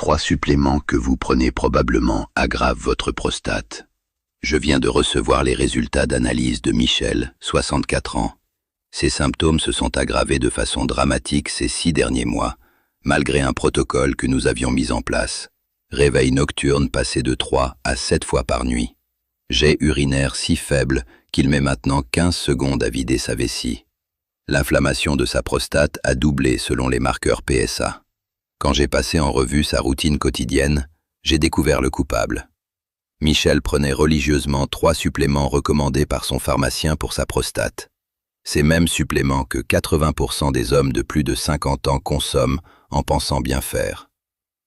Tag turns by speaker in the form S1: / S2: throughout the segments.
S1: 3 suppléments que vous prenez probablement aggravent votre prostate. Je viens de recevoir les résultats d'analyse de Michel, 64 ans. Ses symptômes se sont aggravés de façon dramatique ces 6 derniers mois, malgré un protocole que nous avions mis en place. Réveil nocturne passé de 3 à 7 fois par nuit. Jet urinaire si faible qu'il met maintenant 15 secondes à vider sa vessie. L'inflammation de sa prostate a doublé selon les marqueurs PSA. Quand j'ai passé en revue sa routine quotidienne, j'ai découvert le coupable. Michel prenait religieusement 3 suppléments recommandés par son pharmacien pour sa prostate. Ces mêmes suppléments que 80% des hommes de plus de 50 ans consomment en pensant bien faire.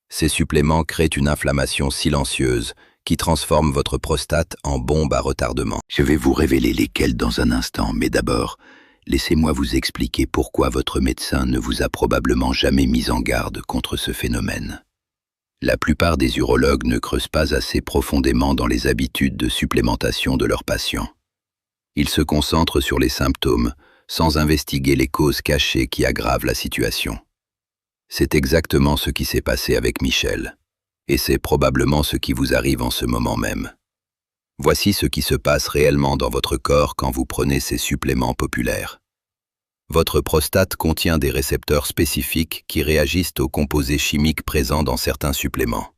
S1: Ces suppléments créent une inflammation silencieuse qui transforme votre prostate en bombe à retardement.
S2: Je vais vous révéler lesquels dans un instant, mais d'abord, laissez-moi vous expliquer pourquoi votre médecin ne vous a probablement jamais mis en garde contre ce phénomène. La plupart des urologues ne creusent pas assez profondément dans les habitudes de supplémentation de leurs patients. Ils se concentrent sur les symptômes, sans investiguer les causes cachées qui aggravent la situation. C'est exactement ce qui s'est passé avec Michel, et c'est probablement ce qui vous arrive en ce moment même. Voici ce qui se passe réellement dans votre corps quand vous prenez ces suppléments populaires. Votre prostate contient des récepteurs spécifiques qui réagissent aux composés chimiques présents dans certains suppléments.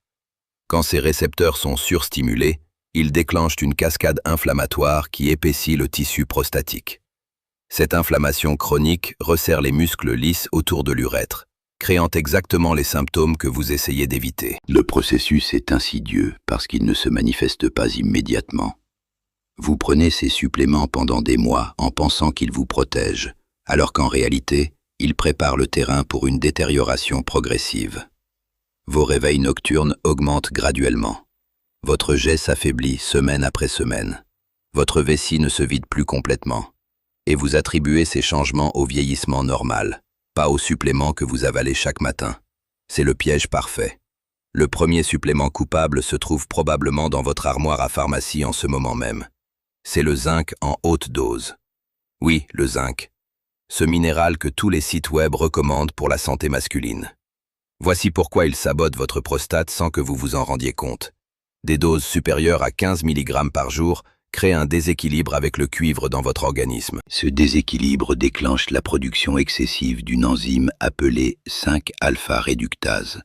S2: Quand ces récepteurs sont surstimulés, ils déclenchent une cascade inflammatoire qui épaissit le tissu prostatique. Cette inflammation chronique resserre les muscles lisses autour de l'urètre, créant exactement les symptômes que vous essayez d'éviter.
S1: Le processus est insidieux parce qu'il ne se manifeste pas immédiatement. Vous prenez ces suppléments pendant des mois en pensant qu'ils vous protègent, alors qu'en réalité, ils préparent le terrain pour une détérioration progressive. Vos réveils nocturnes augmentent graduellement. Votre jet s'affaiblit semaine après semaine. Votre vessie ne se vide plus complètement. Et vous attribuez ces changements au vieillissement normal, pas aux suppléments que vous avalez chaque matin. C'est le piège parfait. Le premier supplément coupable se trouve probablement dans votre armoire à pharmacie en ce moment même. C'est le zinc en haute dose. Oui, le zinc. Ce minéral que tous les sites web recommandent pour la santé masculine. Voici pourquoi il sabote votre prostate sans que vous vous en rendiez compte. Des doses supérieures à 15 mg par jour créent un déséquilibre avec le cuivre dans votre organisme.
S2: Ce déséquilibre déclenche la production excessive d'une enzyme appelée 5-alpha-réductase.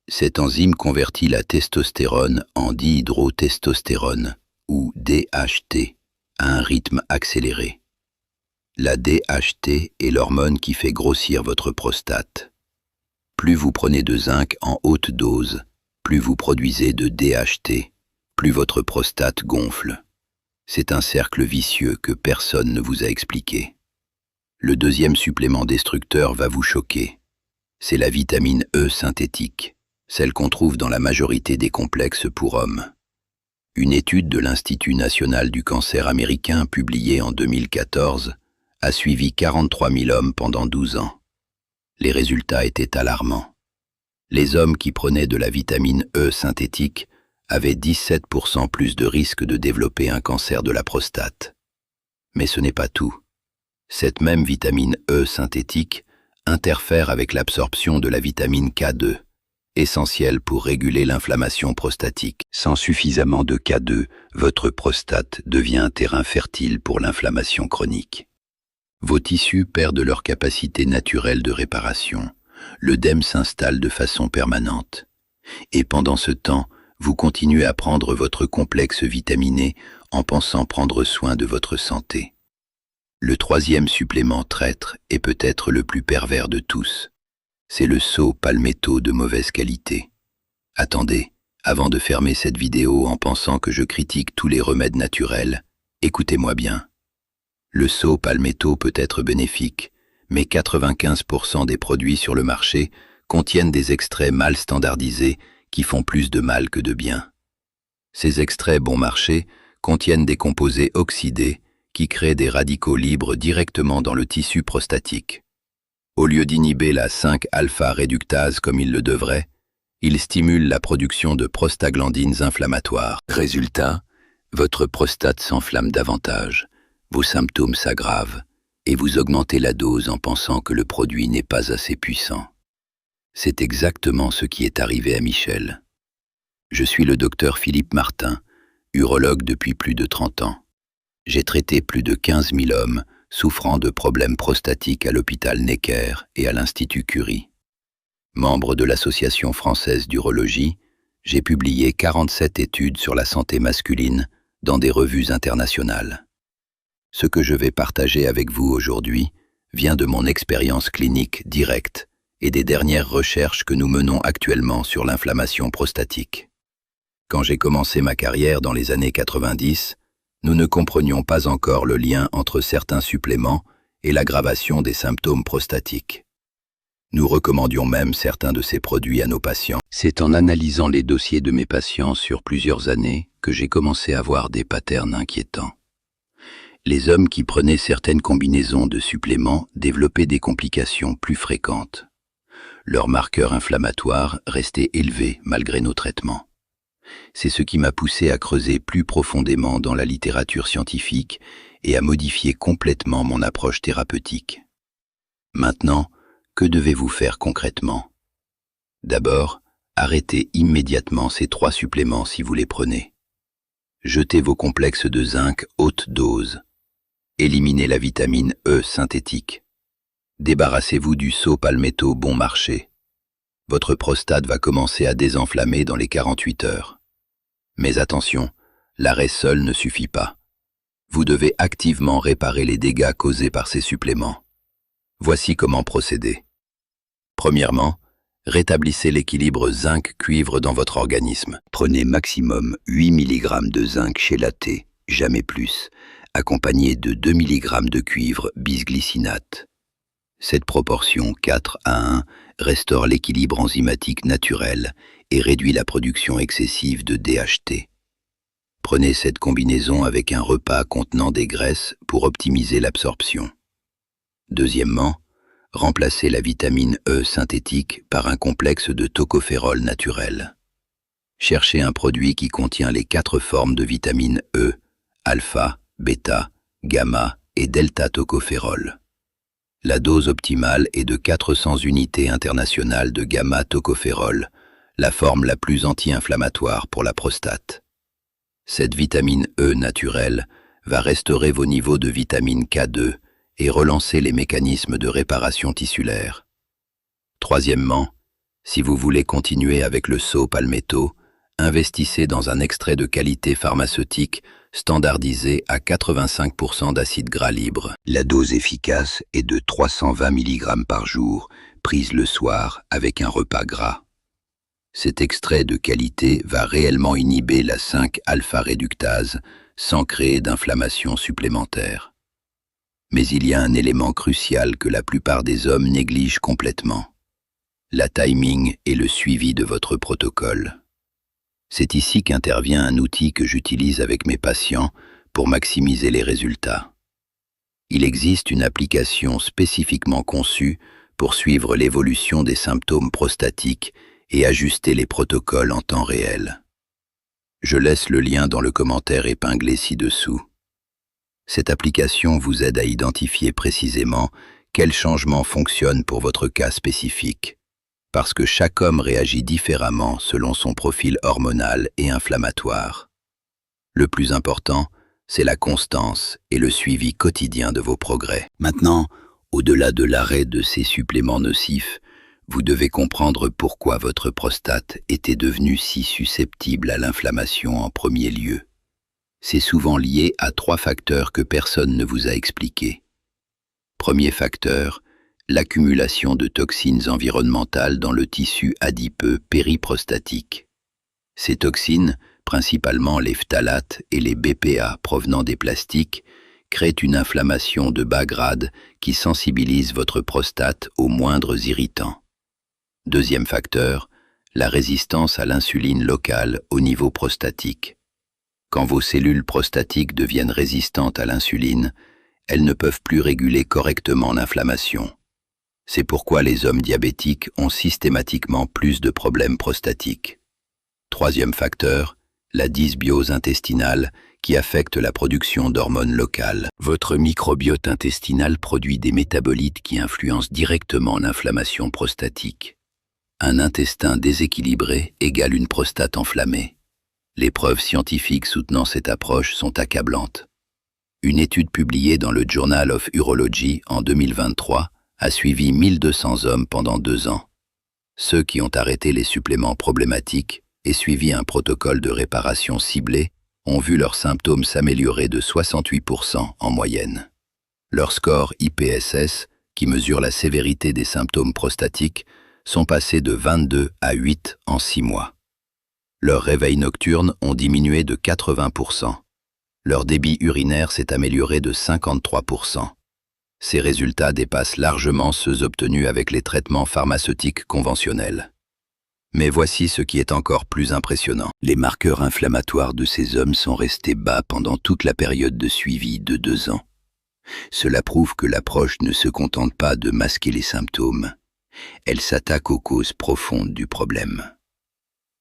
S2: Cette enzyme convertit la testostérone en dihydrotestostérone, ou DHT, à un rythme accéléré. La DHT est l'hormone qui fait grossir votre prostate. Plus vous prenez de zinc en haute dose, plus vous produisez de DHT, plus votre prostate gonfle. C'est un cercle vicieux que personne ne vous a expliqué. Le deuxième supplément destructeur va vous choquer. C'est la vitamine E synthétique, celle qu'on trouve dans la majorité des complexes pour hommes. Une étude de l'Institut national du cancer américain publiée en 2014 a suivi 43 000 hommes pendant 12 ans. Les résultats étaient alarmants. Les hommes qui prenaient de la vitamine E synthétique avaient 17% plus de risque de développer un cancer de la prostate. Mais ce n'est pas tout. Cette même vitamine E synthétique interfère avec l'absorption de la vitamine K2, essentielle pour réguler l'inflammation prostatique. Sans suffisamment de K2, votre prostate devient un terrain fertile pour l'inflammation chronique. Vos tissus perdent leur capacité naturelle de réparation. L'œdème s'installe de façon permanente. Et pendant ce temps, vous continuez à prendre votre complexe vitaminé en pensant prendre soin de votre santé. Le troisième supplément traître est peut-être le plus pervers de tous. C'est le saut palmetto de mauvaise qualité. Attendez, avant de fermer cette vidéo en pensant que je critique tous les remèdes naturels, écoutez-moi bien. Le saut palmetto peut être bénéfique, mais 95% des produits sur le marché contiennent des extraits mal standardisés qui font plus de mal que de bien. Ces extraits bon marché contiennent des composés oxydés qui créent des radicaux libres directement dans le tissu prostatique. Au lieu d'inhiber la 5-alpha-réductase comme il le devrait, ils stimulent la production de prostaglandines inflammatoires. Résultat, votre prostate s'enflamme davantage, vos symptômes s'aggravent et vous augmentez la dose en pensant que le produit n'est pas assez puissant. C'est exactement ce qui est arrivé à Michel. Je suis le docteur Philippe Martin, urologue depuis plus de 30 ans. J'ai traité plus de 15 000 hommes souffrant de problèmes prostatiques à l'hôpital Necker et à l'Institut Curie. Membre de l'Association française d'urologie, j'ai publié 47 études sur la santé masculine dans des revues internationales. Ce que je vais partager avec vous aujourd'hui vient de mon expérience clinique directe et des dernières recherches que nous menons actuellement sur l'inflammation prostatique. Quand j'ai commencé ma carrière dans les années 90, nous ne comprenions pas encore le lien entre certains suppléments et l'aggravation des symptômes prostatiques. Nous recommandions même certains de ces produits à nos patients. C'est en analysant les dossiers de mes patients sur plusieurs années que j'ai commencé à voir des patterns inquiétants. Les hommes qui prenaient certaines combinaisons de suppléments développaient des complications plus fréquentes. Leurs marqueurs inflammatoires restaient élevés malgré nos traitements. C'est ce qui m'a poussé à creuser plus profondément dans la littérature scientifique et à modifier complètement mon approche thérapeutique. Maintenant, que devez-vous faire concrètement? D'abord, arrêtez immédiatement ces 3 suppléments si vous les prenez. Jetez vos complexes de zinc haute dose. Éliminez la vitamine E synthétique. Débarrassez-vous du saut palmetto bon marché. Votre prostate va commencer à désenflammer dans les 48 heures. Mais attention, l'arrêt seul ne suffit pas. Vous devez activement réparer les dégâts causés par ces suppléments. Voici comment procéder. Premièrement, rétablissez l'équilibre zinc-cuivre dans votre organisme. Prenez maximum 8 mg de zinc chélaté, jamais plus, accompagné de 2 mg de cuivre bisglycinate. Cette proportion 4:1 restaure l'équilibre enzymatique naturel et réduit la production excessive de DHT. Prenez cette combinaison avec un repas contenant des graisses pour optimiser l'absorption. Deuxièmement, remplacez la vitamine E synthétique par un complexe de tocophérol naturel. Cherchez un produit qui contient les 4 formes de vitamine E, alpha, bêta, gamma et delta-tocophérol. La dose optimale est de 400 unités internationales de gamma-tocophérol, la forme la plus anti-inflammatoire pour la prostate. Cette vitamine E naturelle va restaurer vos niveaux de vitamine K2 et relancer les mécanismes de réparation tissulaire. Troisièmement, si vous voulez continuer avec le saut palmetto, investissez dans un extrait de qualité pharmaceutique standardisé à 85% d'acide gras libre. La dose efficace est de 320 mg par jour, prise le soir avec un repas gras. Cet extrait de qualité va réellement inhiber la 5-alpha-réductase sans créer d'inflammation supplémentaire. Mais il y a un élément crucial que la plupart des hommes négligent complètement. La timing et le suivi de votre protocole. C'est ici qu'intervient un outil que j'utilise avec mes patients pour maximiser les résultats. Il existe une application spécifiquement conçue pour suivre l'évolution des symptômes prostatiques et ajuster les protocoles en temps réel. Je laisse le lien dans le commentaire épinglé ci-dessous. Cette application vous aide à identifier précisément quel changement fonctionne pour votre cas spécifique, parce que chaque homme réagit différemment selon son profil hormonal et inflammatoire. Le plus important, c'est la constance et le suivi quotidien de vos progrès. Maintenant, au-delà de l'arrêt de ces suppléments nocifs, vous devez comprendre pourquoi votre prostate était devenue si susceptible à l'inflammation en premier lieu. C'est souvent lié à 3 facteurs que personne ne vous a expliqués. Premier facteur, l'accumulation de toxines environnementales dans le tissu adipeux périprostatique. Ces toxines, principalement les phtalates et les BPA provenant des plastiques, créent une inflammation de bas grade qui sensibilise votre prostate aux moindres irritants. Deuxième facteur, la résistance à l'insuline locale au niveau prostatique. Quand vos cellules prostatiques deviennent résistantes à l'insuline, elles ne peuvent plus réguler correctement l'inflammation. C'est pourquoi les hommes diabétiques ont systématiquement plus de problèmes prostatiques. Troisième facteur, la dysbiose intestinale qui affecte la production d'hormones locales. Votre microbiote intestinal produit des métabolites qui influencent directement l'inflammation prostatique. Un intestin déséquilibré égale une prostate enflammée. Les preuves scientifiques soutenant cette approche sont accablantes. Une étude publiée dans le Journal of Urology en 2023 a suivi 1200 hommes pendant 2 ans. Ceux qui ont arrêté les suppléments problématiques et suivi un protocole de réparation ciblé ont vu leurs symptômes s'améliorer de 68% en moyenne. Leurs scores IPSS, qui mesurent la sévérité des symptômes prostatiques, sont passés de 22 à 8 en 6 mois. Leurs réveils nocturnes ont diminué de 80%. Leur débit urinaire s'est amélioré de 53%. Ces résultats dépassent largement ceux obtenus avec les traitements pharmaceutiques conventionnels. Mais voici ce qui est encore plus impressionnant. Les marqueurs inflammatoires de ces hommes sont restés bas pendant toute la période de suivi de 2 ans. Cela prouve que l'approche ne se contente pas de masquer les symptômes. Elle s'attaque aux causes profondes du problème.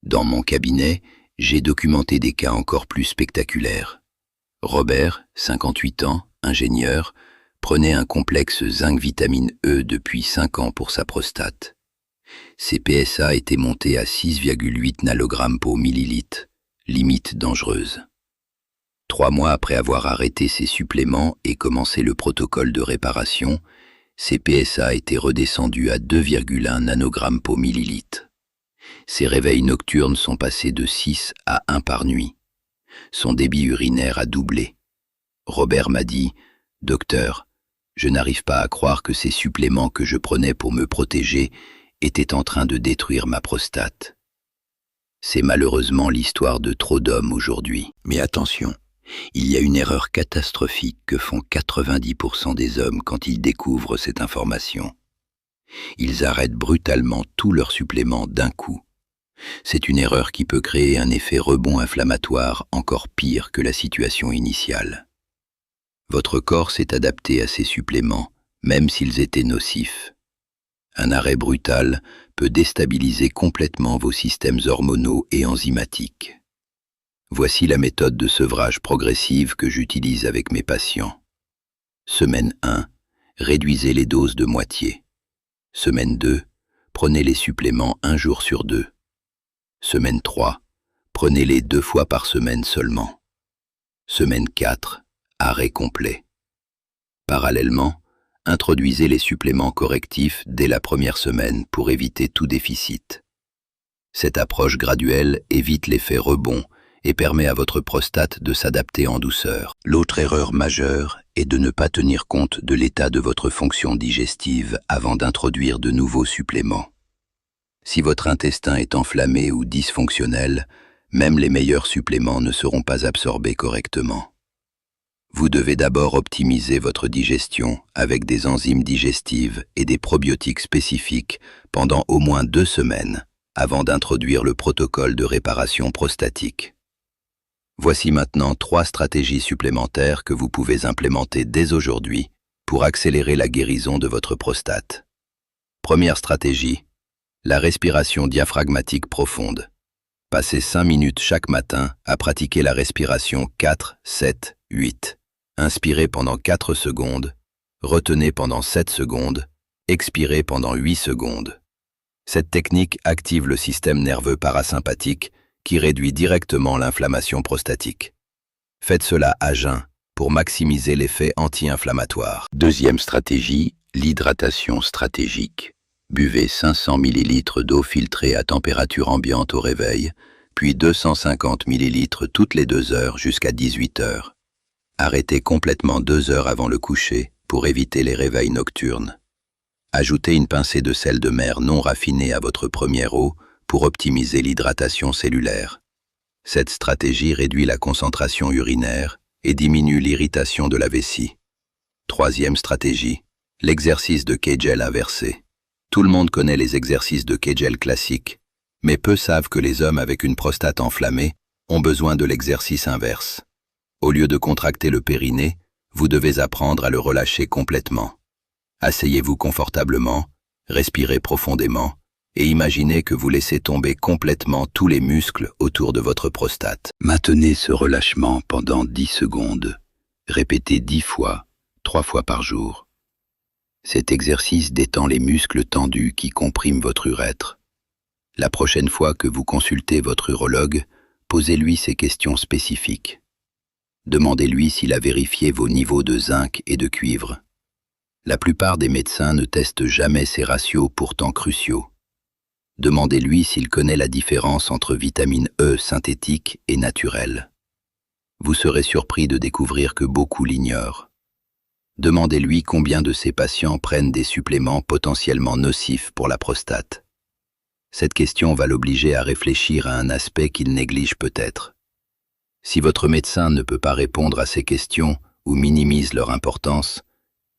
S2: Dans mon cabinet, j'ai documenté des cas encore plus spectaculaires. Robert, 58 ans, ingénieur, prenait un complexe zinc-vitamine E depuis 5 ans pour sa prostate. Ses PSA étaient montés à 6,8 nalogrammes par millilitre, limite dangereuse. 3 mois après avoir arrêté ses suppléments et commencé le protocole de réparation, ses PSA étaient redescendus à 2,1 nanogrammes par millilitre. Ses réveils nocturnes sont passés de 6 à 1 par nuit. Son débit urinaire a doublé. Robert m'a dit « Docteur, je n'arrive pas à croire que ces suppléments que je prenais pour me protéger étaient en train de détruire ma prostate. » C'est malheureusement l'histoire de trop d'hommes aujourd'hui. Mais attention, il y a une erreur catastrophique que font 90% des hommes quand ils découvrent cette information. Ils arrêtent brutalement tous leurs suppléments d'un coup. C'est une erreur qui peut créer un effet rebond inflammatoire encore pire que la situation initiale. Votre corps s'est adapté à ces suppléments, même s'ils étaient nocifs. Un arrêt brutal peut déstabiliser complètement vos systèmes hormonaux et enzymatiques. Voici la méthode de sevrage progressive que j'utilise avec mes patients. Semaine 1, réduisez les doses de moitié. Semaine 2, prenez les suppléments 1 jour sur 2. Semaine 3, prenez-les 2 fois par semaine seulement. Semaine 4, arrêt complet. Parallèlement, introduisez les suppléments correctifs dès la première semaine pour éviter tout déficit. Cette approche graduelle évite l'effet rebond et permet à votre prostate de s'adapter en douceur. L'autre erreur majeure est de ne pas tenir compte de l'état de votre fonction digestive avant d'introduire de nouveaux suppléments. Si votre intestin est enflammé ou dysfonctionnel, même les meilleurs suppléments ne seront pas absorbés correctement. Vous devez d'abord optimiser votre digestion avec des enzymes digestives et des probiotiques spécifiques pendant au moins 2 semaines avant d'introduire le protocole de réparation prostatique. Voici maintenant 3 stratégies supplémentaires que vous pouvez implémenter dès aujourd'hui pour accélérer la guérison de votre prostate. Première stratégie, la respiration diaphragmatique profonde. Passez 5 minutes chaque matin à pratiquer la respiration 4-7-8. Inspirez pendant 4 secondes, retenez pendant 7 secondes, expirez pendant 8 secondes. Cette technique active le système nerveux parasympathique qui réduit directement l'inflammation prostatique. Faites cela à jeun pour maximiser l'effet anti-inflammatoire. Deuxième stratégie, l'hydratation stratégique. Buvez 500 ml d'eau filtrée à température ambiante au réveil, puis 250 ml toutes les 2 heures jusqu'à 18 heures. Arrêtez complètement 2 heures avant le coucher pour éviter les réveils nocturnes. Ajoutez une pincée de sel de mer non raffiné à votre première eau pour optimiser l'hydratation cellulaire. Cette stratégie réduit la concentration urinaire et diminue l'irritation de la vessie. Troisième stratégie, l'exercice de Kegel inversé. Tout le monde connaît les exercices de Kegel classiques, mais peu savent que les hommes avec une prostate enflammée ont besoin de l'exercice inverse. Au lieu de contracter le périnée, vous devez apprendre à le relâcher complètement. Asseyez-vous confortablement, respirez profondément et imaginez que vous laissez tomber complètement tous les muscles autour de votre prostate. Maintenez ce relâchement pendant 10 secondes. Répétez 10 fois, 3 fois par jour. Cet exercice détend les muscles tendus qui compriment votre urètre. La prochaine fois que vous consultez votre urologue, posez-lui ces questions spécifiques. Demandez-lui s'il a vérifié vos niveaux de zinc et de cuivre. La plupart des médecins ne testent jamais ces ratios pourtant cruciaux. Demandez-lui s'il connaît la différence entre vitamine E synthétique et naturelle. Vous serez surpris de découvrir que beaucoup l'ignorent. Demandez-lui combien de ses patients prennent des suppléments potentiellement nocifs pour la prostate. Cette question va l'obliger à réfléchir à un aspect qu'il néglige peut-être. Si votre médecin ne peut pas répondre à ces questions ou minimise leur importance,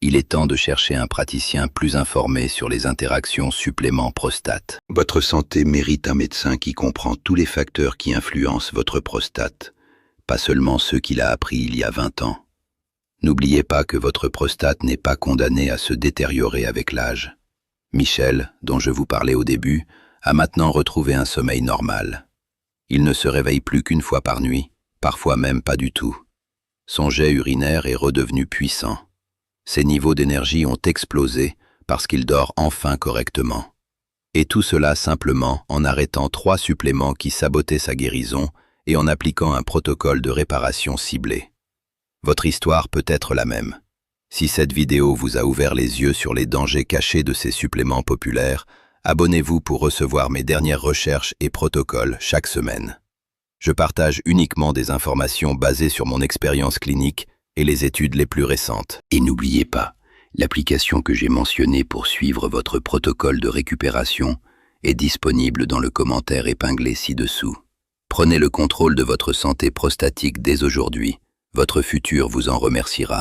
S2: il est temps de chercher un praticien plus informé sur les interactions supplément-prostate.
S1: Votre santé mérite un médecin qui comprend tous les facteurs qui influencent votre prostate, pas seulement ceux qu'il a appris il y a 20 ans. N'oubliez pas que votre prostate n'est pas condamnée à se détériorer avec l'âge. Michel, dont je vous parlais au début, a maintenant retrouvé un sommeil normal. Il ne se réveille plus qu'une fois par nuit, parfois même pas du tout. Son jet urinaire est redevenu puissant. Ses niveaux d'énergie ont explosé parce qu'il dort enfin correctement. Et tout cela simplement en arrêtant 3 suppléments qui sabotaient sa guérison et en appliquant un protocole de réparation ciblé. Votre histoire peut être la même. Si cette vidéo vous a ouvert les yeux sur les dangers cachés de ces suppléments populaires, abonnez-vous pour recevoir mes dernières recherches et protocoles chaque semaine. Je partage uniquement des informations basées sur mon expérience clinique et les études les plus récentes.
S2: Et n'oubliez pas, l'application que j'ai mentionnée pour suivre votre protocole de récupération est disponible dans le commentaire épinglé ci-dessous. Prenez le contrôle de votre santé prostatique dès aujourd'hui. Votre futur vous en remerciera.